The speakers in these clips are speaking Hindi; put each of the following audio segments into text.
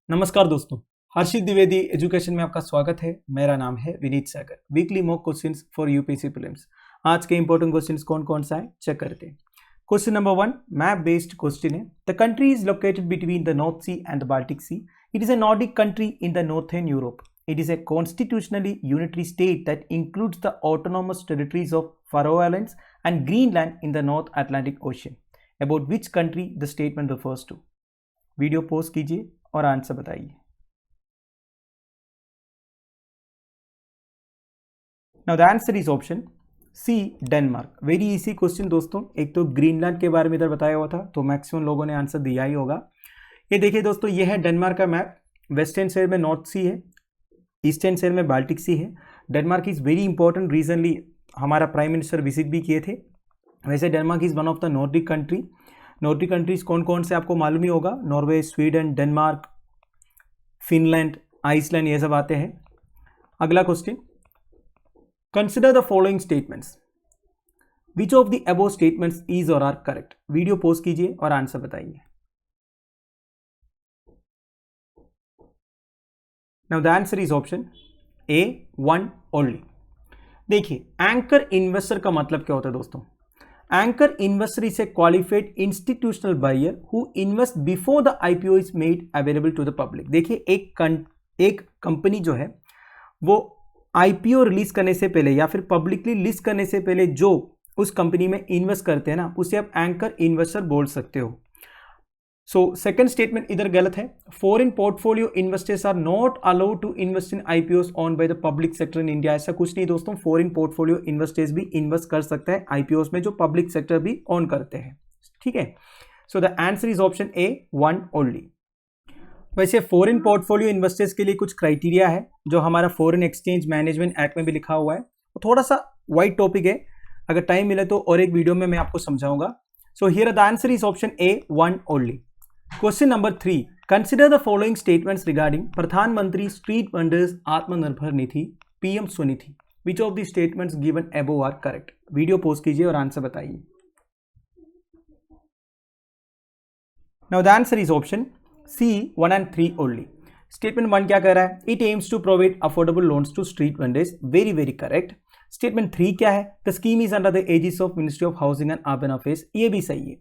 नमस्कार दोस्तों, हर्षित द्विवेदी एजुकेशन में आपका स्वागत है। मेरा नाम है Vineet Sagar. Weekly mock questions for UPSC prelims. आज के इंपॉर्टेंट क्वेश्चंस कौन कौन सा है चेक करते हैं। Question number 1 map based question है। The country is located between the North Sea and the Baltic Sea. It is a Nordic country in the Northern Europe. It is a constitutionally unitary state that includes the autonomous territories of Faroe Islands and Greenland in the North Atlantic Ocean. About which country the statement refers to? Video pause कीजिए और आंसर बताइए। Now the answer is option C, Denmark. Very easy question दोस्तों। एक तो ग्रीनलैंड के बारे में इधर बताया हुआ था, तो मैक्सिमम लोगों ने आंसर दिया ही होगा। ये देखिए दोस्तों, ये है डेनमार्क का मैप। वेस्टर्न साइड में नॉर्थ सी है, ईस्टर्न साइड में बाल्टिक सी है। Denmark is very important. Recently हमारा प्राइम मिनिस्टर विजिट भी किए थे। वैसे Denmark is one of the Nordic country. Nordic countries कौन कौन से आपको मालूम ही होगा। Norway, Sweden, Denmark, Finland, Iceland, ये सब आते हैं। अगला question, consider the following statements. Which of the above statements is और आर करेक्ट। वीडियो पॉज कीजिए और आंसर बताइए। Now the answer is option A, one only. देखिए, एंकर इन्वेस्टर का मतलब क्या होता है दोस्तों। Anchor investor is a qualified institutional buyer who invest before the IPO is made available to the public. देखिए, एक कंपनी जो है वो आईपीओ रिलीज करने से पहले या फिर पब्लिकली लिस्ट करने से पहले जो उस कंपनी में इन्वेस्ट करते हैं ना, उसे आप एंकर इन्वेस्टर बोल सकते हो। सो सेकंड स्टेटमेंट इधर गलत है। Foreign portfolio investors are not allowed to invest in IPOs on by the public sector in India. ऐसा कुछ नहीं दोस्तों, फॉरेन पोर्टफोलियो इन्वेस्टर्स भी इन्वेस्ट कर सकते हैं आईपीओस में जो पब्लिक सेक्टर भी ऑन करते हैं। ठीक है, so the answer is option A, one only. वैसे फॉरेन पोर्टफोलियो इन्वेस्टर्स के लिए कुछ क्राइटेरिया है जो हमारा फॉरेन एक्सचेंज मैनेजमेंट एक्ट में भी लिखा हुआ है। थोड़ा सा वाइड टॉपिक है, अगर टाइम मिले तो और एक वीडियो में मैं आपको समझाऊंगा। So here the answer is option A, one only. Question number 3. Consider the following statements regarding Pradhanmantri street vendors Atmanirbhar Nidhi PM SVANidhi. Which of the statements given above are correct? Video post कीजिए और आंसर बताइए। Now the answer is option C, 1 and 3 only. Statement 1 क्या कह रहा है? It aims to provide affordable loans to street vendors. Very very correct. Statement 3 क्या है? The scheme is under the aegis of Ministry of Housing and Urban Affairs. ये भी सही है।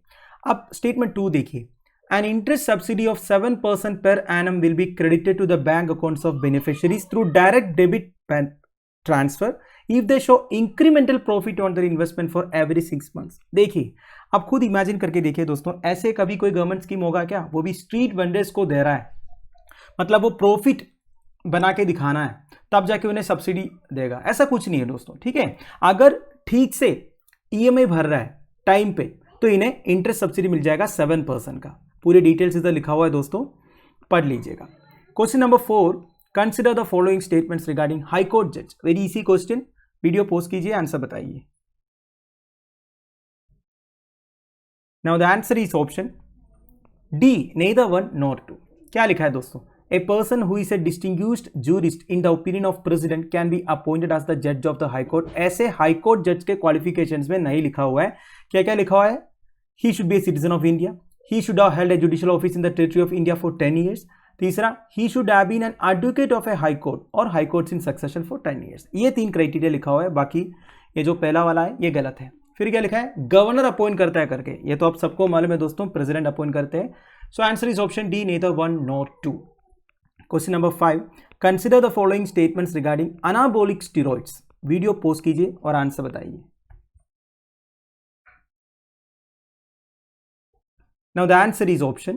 अब स्टेटमेंट 2 देखिए। An interest subsidy of 7% per annum will be credited to the bank accounts of beneficiaries through direct debit transfer if they show incremental profit on their investment for every 6 months. देखिए, आप खुद इमेजिन करके देखिए दोस्तों, ऐसे कभी कोई गवर्नमेंट स्कीम होगा क्या? वो भी स्ट्रीट वेंडर्स को दे रहा है, मतलब वो प्रॉफिट बना के दिखाना है तब जाके उन्हें सब्सिडी देगा। ऐसा कुछ नहीं है दोस्तों। ठीक है, अगर ठीक से ईएमआई भर रहा है टाइम पे तो इन्हें इंटरेस्ट सब्सिडी मिल जाएगा 7% का। पूरे डिटेल्स इधर लिखा हुआ है दोस्तों, पढ़ लीजिएगा। Question number 4, consider the following statements regarding high court जज। Very easy question, video post कीजिए, आंसर बताइए। Now the answer is option D, neither one nor two. क्या लिखा है दोस्तों? A person who is a distinguished jurist in the opinion of president can be appointed as the जज ऑफ द हाई कोर्ट। ऐसे हाई कोर्ट जज के क्वालिफिकेशंस में नहीं लिखा हुआ है। क्या क्या लिखा हुआ है? He should be a citizen of India, he should have held a judicial office in the territory of India for 10 years. तीसरा, he should have been an advocate of a high court और high courts in succession for 10 years. ये 3 क्राइटेरिया लिखा हुआ है। बाकी ये जो पहला वाला है ये गलत है। फिर क्या लिखा है? गवर्नर अपॉइंट करता है करके। ये तो आप सबको मालूम है दोस्तों, प्रेसिडेंट अपॉइंट करते हैं। So answer is option D, neither one nor two. Question number 5, consider the following statements regarding anabolic steroids. Video post कीजिए और आंसर बताइए। Now the answer is option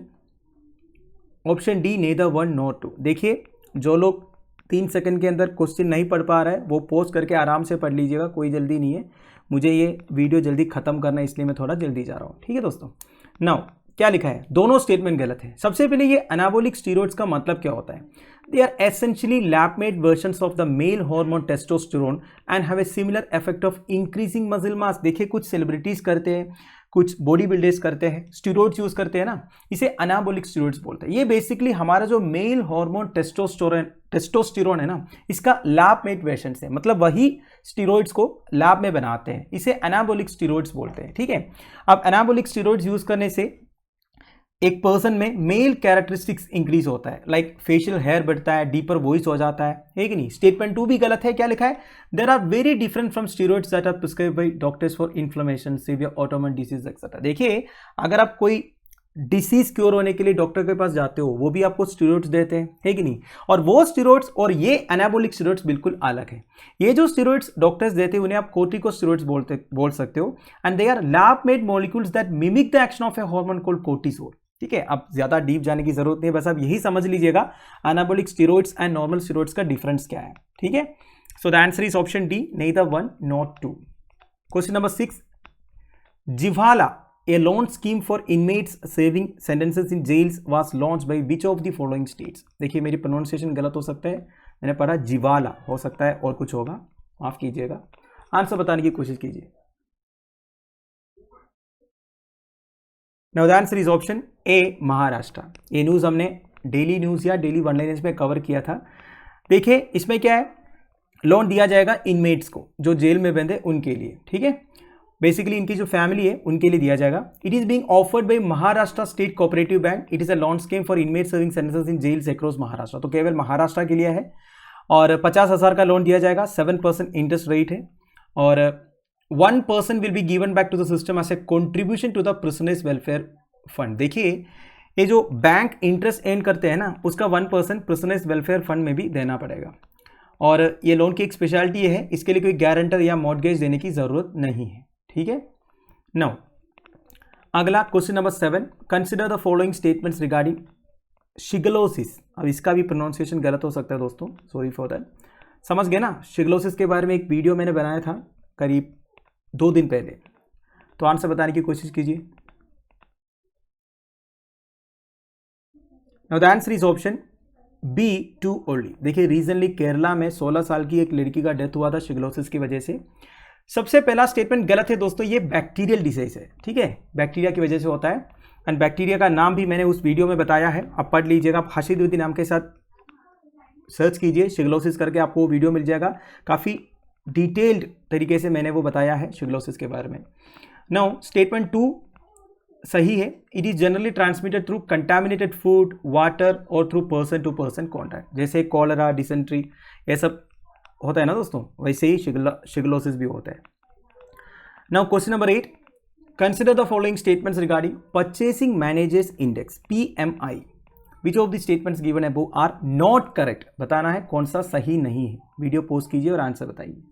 D, neither one nor two. देखिए, जो लोग 3 सेकंड के अंदर क्वेश्चन नहीं पढ़ पा रहे हैं वो पॉज करके आराम से पढ़ लीजिएगा, कोई जल्दी नहीं है। मुझे ये वीडियो जल्दी खत्म करना है, इसलिए मैं थोड़ा जल्दी जा रहा हूँ। ठीक है दोस्तों। नाउ क्या लिखा है? दोनों स्टेटमेंट गलत है। सबसे पहले ये अनाबोलिक स्टीरॉइड्स का मतलब क्या होता है? They are essentially lab made versions of the male hormone testosterone and have a similar effect of increasing muscle mass. देखिए, कुछ सेलिब्रिटीज करते हैं, कुछ बॉडी बिल्डर्स करते हैं, स्टीरॉइड्स यूज करते हैं ना, इसे अनाबोलिक स्टीरॉइड्स बोलते हैं। ये बेसिकली हमारा जो मेल हार्मोन टेस्टोस्टेरोन है ना, इसका लैब मेड वर्जन है, मतलब वही स्टीरॉइड्स को लैब में बनाते हैं, इसे अनाबोलिक स्टीरॉइड्स बोलते हैं। ठीक है, अब अनाबोलिक स्टीरॉइड्स यूज करने से एक पर्सन में मेल कैरेक्टरिस्टिक्स इंक्रीज होता है, लाइक फेशियल हेयर बढ़ता है, डीपर वॉइस हो जाता है कि नहीं। स्टेटमेंट 2 भी गलत है। क्या लिखा है? There are very different from steroids that are prescribed by doctors for inflammation, severe autoimmune disease etcetera. देखिए, अगर आप कोई डिसीज क्योर होने के लिए डॉक्टर के पास जाते हो, वो भी आपको स्टेरॉइड्स देते हैं, है कि नहीं। और वो स्टेरॉइड्स और ये एनाबॉलिक स्टेरॉइड्स बिल्कुल अलग है। ये जो स्टेरॉइड्स डॉक्टर्स देते हैं उन्हें आप कोर्टिकोस्टेरॉइड्स बोल सकते हो, and they are lab made molecules that mimic the action of A hormone called cortisol. ठीक है, अब ज्यादा डीप जाने की जरूरत नहीं है, बस आप यही समझ लीजिएगा anabolic steroids and normal steroids का डिफरेंस क्या है। ठीक है, so the answer is option D, neither 1 nor 2. Question number 6, जिवाला, a loan scheme for inmates serving sentences in jails was launched by which of the following states? देखिए, मेरी प्रोनाउंसिएशन गलत हो सकता है, मैंने पढ़ा जिवाला, हो सकता है और कुछ होगा, माफ कीजिएगा। आंसर बताने की कोशिश कीजिए। Now the answer is option A, Maharashtra. ये न्यूज़ हमने डेली न्यूज़ या डेली वन लाइनर्स में कवर किया था। देखिए, इसमें क्या है, लोन दिया जाएगा इनमेट्स को जो जेल में बंद है उनके लिए। ठीक है, बेसिकली इनकी जो फैमिली है उनके लिए दिया जाएगा। It is being offered by Maharashtra state cooperative bank. It is a loan scheme for inmate serving sentences in jails across Maharashtra. तो केवल महाराष्ट्र के लिए है और 50,000 का लोन दिया जाएगा, 7% इंटरेस्ट रेट है, और 1% will be given back to the system as a contribution to the prisoners welfare fund. देखिए, ये जो बैंक इंटरेस्ट अर्न करते हैं ना, उसका 1% प्रिजनर्स वेलफेयर फंड में भी देना पड़ेगा। और ये लोन की एक स्पेशलिटी ये है, इसके लिए कोई गारंटर या मॉर्गेज देने की जरूरत नहीं है। ठीक है, नाउ अगला question number 7, consider the following statements regarding shigellosis. अब इसका भी प्रोनाउंसिएशन गलत हो सकता है दोस्तों, सॉरी फॉर दैट। समझ गए ना, शिगलोसिस के बारे में एक वीडियो मैंने बनाया था करीब 2 दिन पहले, तो आंसर बताने की कोशिश कीजिए। Now the answer is option B, 2 only. देखिए, रीजनली केरला में 16 साल की एक लड़की का डेथ हुआ था शिगलोसिस की वजह से। सबसे पहला स्टेटमेंट गलत है दोस्तों, ये बैक्टीरियल डिसीज है। ठीक है, बैक्टीरिया की वजह से होता है, एंड बैक्टीरिया का नाम भी मैंने उस वीडियो में बताया है, आप पढ़ लीजिएगा। हाशिद उद्दीन नाम के साथ सर्च कीजिए शिगलोसिस करके, आपको वो वीडियो मिल जाएगा। काफ़ी डिटेल्ड तरीके से मैंने वो बताया है शिगलोसिस के बारे में। नाउ स्टेटमेंट 2 सही है। It is generally transmitted through contaminated food, water और through person to person contact. जैसे कॉलरा, डिसेंट्री, ये सब होता है ना दोस्तों, वैसे ही शिगलोसिस भी होता है। Now question number 8, consider the following statements regarding purchasing managers index PMI। Which of the statements given above are not correct. बताना है कौन सा सही नहीं है। वीडियो पॉज कीजिए और आंसर बताइए।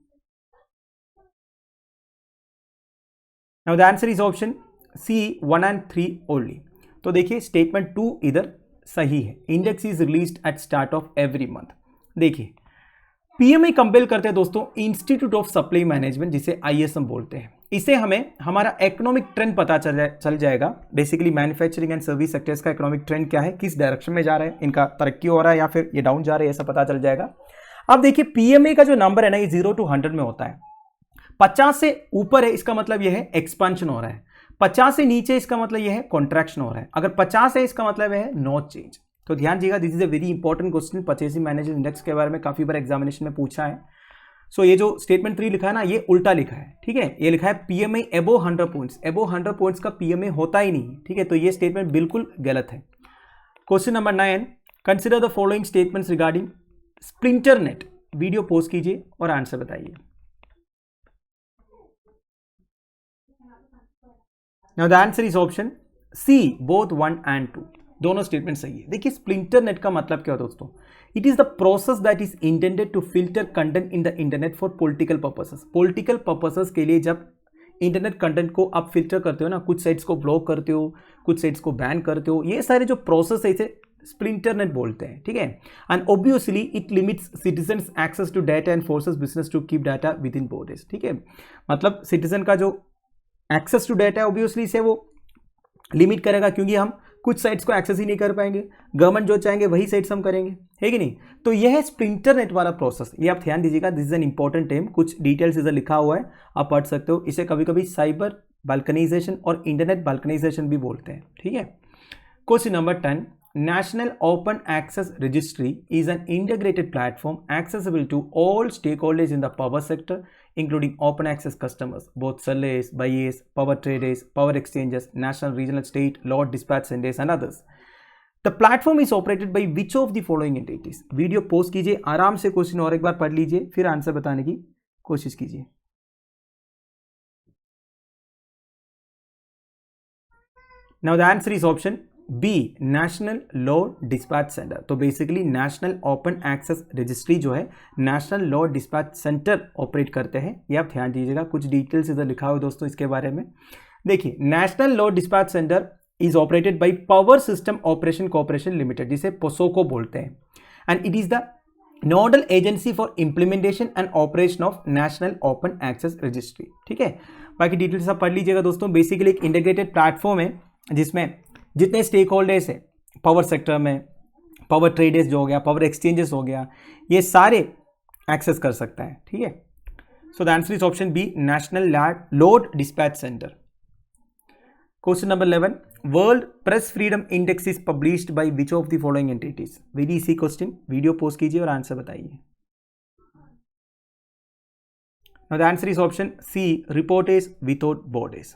Now the answer is option C, 1 and 3 only. तो देखिए, स्टेटमेंट 2 इधर सही है। Index is released at start of every month. देखिए, PMI कंपेल करते हैं दोस्तों इंस्टीट्यूट ऑफ सप्लाई मैनेजमेंट, जिसे ISM बोलते हैं। इसे हमें हमारा इकोनॉमिक ट्रेंड पता चल जाएगा। Basically manufacturing and service sectors का इकोनॉमिक ट्रेंड क्या है, किस डायरेक्शन में जा रहा है, इनका तरक्की हो रहा है या फिर ये डाउन जा रहे हैं, ऐसा पता चल जाएगा। अब देखिए, PMI का जो नंबर है ना, ये 0 to 100 में होता है। 50 से ऊपर है, इसका मतलब यह है एक्सपांशन हो रहा है। 50 से नीचे इसका मतलब यह है कॉन्ट्रैक्शन हो रहा है। अगर 50 है, इसका मतलब है नो चेंज। तो ध्यान दीजिएगा, this is a very important question. Purchasing manager index के बारे में काफी बार एग्जामिनेशन में पूछा है। सो ये जो स्टेटमेंट 3 लिखा है ना, ये उल्टा लिखा है। ठीक है, ये लिखा है PMI above 100 points. Above 100 points का PMI होता ही नहीं। ठीक है, तो ये स्टेटमेंट बिल्कुल गलत है। Question number 9, consider the following statements regarding splinter net. Video post कीजिए और आंसर बताइए। Now the answer is option C, both 1 and 2। दोनों स्टेटमेंट सही है। देखिए, स्प्लिंटर नेट का मतलब क्या होता है दोस्तों? It is the process that is intended to filter content in the internet for political purposes. Political purposes के लिए जब इंटरनेट कंटेंट को आप फिल्टर करते हो ना, कुछ साइट्स को ब्लॉक करते हो, कुछ साइट्स को बैन करते हो, ये सारे जो प्रोसेस है इसे स्प्लिंटर नेट बोलते हैं। ठीक है, and obviously it limits citizens access to data and forces business to keep data within borders. ठीक है, मतलब सिटीजन का जो एक्सेस टू डाटा है ऑब्वियसली इसे वो लिमिट करेगा, क्योंकि हम कुछ साइट्स को एक्सेस ही नहीं कर पाएंगे। गवर्नमेंट जो चाहेंगे वही साइट्स हम करेंगे, है कि नहीं। तो यह है स्प्लिंटर नेट वाला प्रोसेस। ये आप ध्यान दीजिएगा, this is an important term. कुछ डिटेल्स इधर लिखा हुआ है, आप पढ़ सकते हो। इसे कभी कभी साइबर बाल्कनाइजेशन और इंटरनेट बाल्कनाइजेशन भी बोलते हैं। ठीक है, question number 10, national open access registry is an integrated platform accessible to all stakeholders in the power sector including open access customers, both sellers, buyers, power traders, power exchanges, national, regional, state, load dispatch centers and others. The platform is operated by which of the following entities? Video post कीजिए, आराम से क्वेश्चन और एक बार पढ़ लीजिए, फिर आंसर बताने की कोशिश कीजिए. Now the answer is option B, national load dispatch centre. तो basically national open access registry जो है national load dispatch centre operate करते हैं. ये आप ध्यान दीजिएगा, कुछ डिटेल्स इधर लिखा हुआ है दोस्तों इसके बारे में. देखिए, national load dispatch centre is operated by power system operation corporation limited, जिसे पोसोको बोलते हैं, and it is the nodal agency for implementation and operation of national open access registry. ठीक है, बाकी डिटेल्स आप पढ़ लीजिएगा दोस्तों. बेसिकली एक इंटीग्रेटेड प्लेटफॉर्म है जिसमें जितने स्टेक होल्डर्स है पावर सेक्टर में, पावर ट्रेडर्स जो हो गया, पावर एक्सचेंजेस हो गया, ये सारे एक्सेस कर सकता है. ठीक है, so the answer is option B, national load dispatch centre. Question number 11, World Press Freedom Index is published by which of the following entities? Very easy question, video post कीजिए और आंसर बताइए. Now the answer is option C, Reporters Without Borders.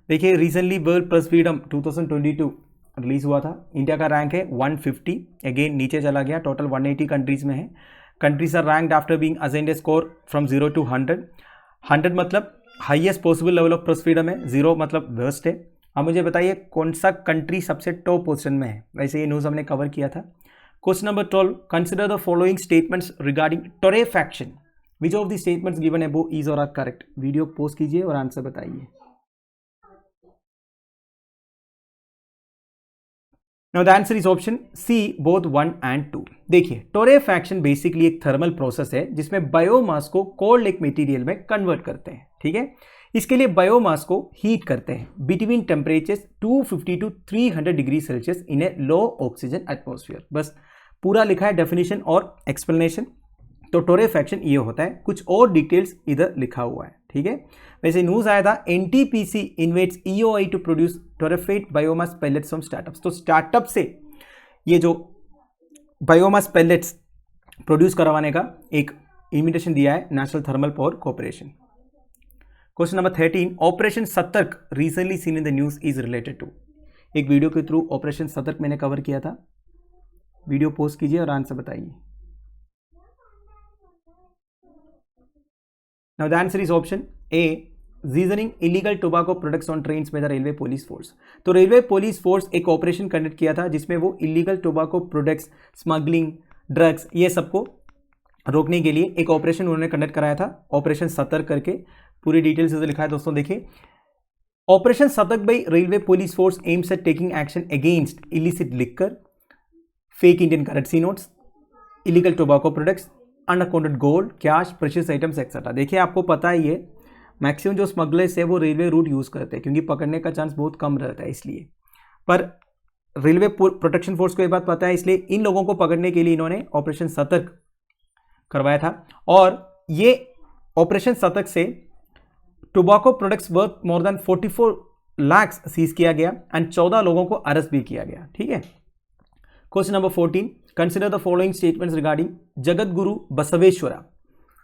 देखिए, recently World Press Freedom 2022 release हुआ था. इंडिया का रैंक है 150, अगेन नीचे चला गया. टोटल 180 कंट्रीज में है. Countries are ranked after being assigned a score from 0 to 100. 100 मतलब highest possible level of press freedom है, 0 मतलब वर्स्ट है. अब मुझे बताइए कौन सा कंट्री सबसे टॉप पोजीशन में है. वैसे ये न्यूज़ हमने कवर किया था. Question number 12, consider the following statements regarding torrefaction. Which of the statements given above is और आर करेक्ट? वीडियो पोस्ट कीजिए और आंसर बताइए. Now the answer is option C, both 1 and 2. देखिए, टोरेफैक्शन बेसिकली एक थर्मल प्रोसेस है जिसमें बायोमास को कोल्ड एक मटेरियल में कन्वर्ट करते हैं. ठीक है, इसके लिए बायोमास को हीट करते हैं between temperatures 250 to 300 degree Celsius in A low oxygen atmosphere. बस पूरा लिखा है डेफिनेशन और एक्सप्लेनेशन. तो टोरेफैक्शन ये होता है, कुछ और डिटेल्स इधर लिखा हुआ है. ठीक है, वैसे न्यूज आया था NTPC invites EOI to produce torrefied biomass pellets from startups. तो स्टार्टअप से ये जो बायोमास पेलेट्स प्रोड्यूस करवाने का एक इन्विटेशन दिया है National Thermal Power Corporation. Question number 13, operation Satark recently seen in the news is related to. एक वीडियो के थ्रू ऑपरेशन सतर्क मैंने कवर किया था. वीडियो पोस्ट कीजिए और आंसर बताइए. Now the answer is option A, seasoning illegal tobacco products on trains by the railway police force. तो रेलवे पुलिस फोर्स एक ऑपरेशन कंडक्ट किया था जिसमें वो illegal tobacco products, smuggling, drugs, ये सबको रोकने के लिए एक ऑपरेशन उन्होंने कंडक्ट कराया था, ऑपरेशन सतर्क करके. पूरी डिटेल्स इसे लिखा है दोस्तों. देखिए, operation Satark by railway police force aims at taking action against illicit liquor, fake Indian currency notes, illegal tobacco products, unaccounted gold, cash, precious items etcetera. देखिए, आपको पता ही है मैक्सिमम जो स्मगलर्स है वो रेलवे रूट यूज़ करते हैं क्योंकि पकड़ने का चांस बहुत कम रहता है इसलिए. पर रेलवे प्रोटेक्शन फोर्स को ये बात पता है, इसलिए इन लोगों को पकड़ने के लिए इन्होंने ऑपरेशन सतर्क करवाया था. और ये ऑपरेशन सतर्क से tobacco products worth more than 44 lakh seize किया गया एंड 14 लोगों को अरेस्ट भी किया गया. ठीक है. Question number 14, consider the following statements regarding Jagat Guru Basaveshwara.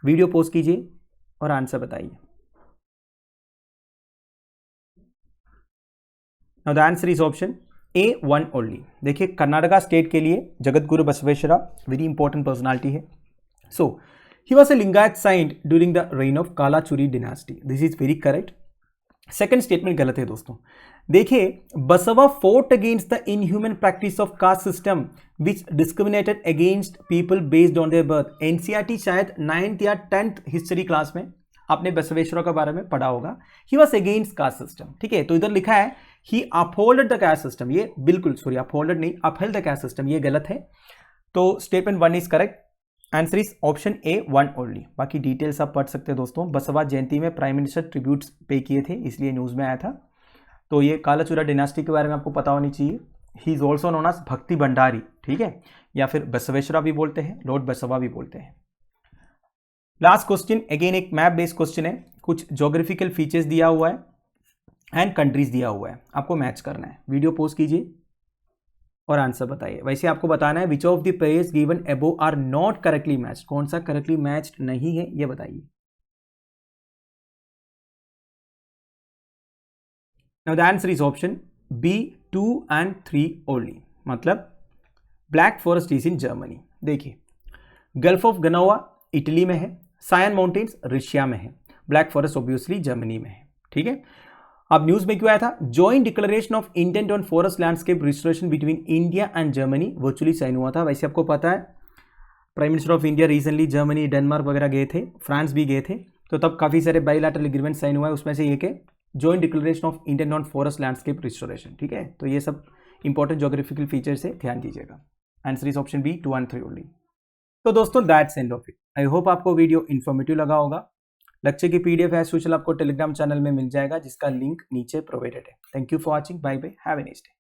Video post कीजिए और आंसर बताइए. Now the answer is option A, 1 only. देखिए, कर्नाटका स्टेट के लिए Jagat Guru Basaveshwara very important personality है. So he was a Lingayat saint during the reign of Kalachuri dynasty. This is very correct. Second statement गलत है दोस्तों. देखिए, Basava fought against the inhuman practice of caste system which discriminated against people based on their birth. NCERT शायद 9th या 10th हिस्ट्री क्लास में आपने बसवेश्वरा के बारे में पढ़ा होगा. He was against caste system. ठीक है, तो इधर लिखा है ही अपहोल्डेड द कास्ट सिस्टम. ये बिल्कुल सॉरी, अपहोल्डेड नहीं, अपहेल्ड द कास्ट सिस्टम, ये गलत है. तो statement 1 is correct. Answer is option A, 1 only. बाकी डिटेल्स आप पढ़ सकते हैं दोस्तों. बसवा जयंती में प्राइम मिनिस्टर ट्रिब्यूट्स पे किए थे इसलिए न्यूज़ में आया था. तो ये कालाचूरा डिनास्टी के बारे में आपको पता होनी चाहिए. He is also known as Bhakti Bhandari. ठीक है, या फिर बसवेश्वरा भी बोलते हैं, लॉर्ड बसवा भी बोलते हैं. लास्ट क्वेश्चन अगेन एक मैप बेस्ड क्वेश्चन है. कुछ ज्योग्राफिकल फीचर्स दिया हुआ है एंड कंट्रीज दिया हुआ है, आपको मैच करना है. वीडियो पोस्ट कीजिए और आंसर बताइए. वैसे आपको बताना है which of the players given above are not correctly matched. कौन सा करेक्टली मैच्ड नहीं है ये बताइए. Now the answer is option B 2 and 3 only, मतलब black forest is in Germany. देखिए, गल्फ ऑफ गनोवा इटली में है, सायन माउंटेन्स रशिया में है, ब्लैक फॉरेस्ट ऑब्वियसली जर्मनी में है। ठीक है, अब न्यूज में क्यों आया था? Joint declaration of intent on forest landscape restoration between India and Germany virtually sign हुआ था। वैसे आपको पता है prime minister of India recently Germany, Denmark वगैरह गए थे, फ्रांस भी गए थे, तो तब काफी सारे बाइलैटरल एग्रीमेंट साइन हुआ है, उसमें से एक है joint declaration of intent on forest landscape restoration. ठीक है, तो ये सब इंपॉर्टेंट ज्योग्राफिकल फीचर्स है, ध्यान दीजिएगा। Answer is option B 2 and 3 only. तो दोस्तों that's end of it. I hope आपको वीडियो इन्फॉर्मेटिव लगा होगा। लेक्चर की पीडीएफ एज यूजुअल आपको टेलीग्राम चैनल में मिल जाएगा, जिसका लिंक नीचे प्रोवाइडेड है। Thank you for watching, bye bye, have a nice day.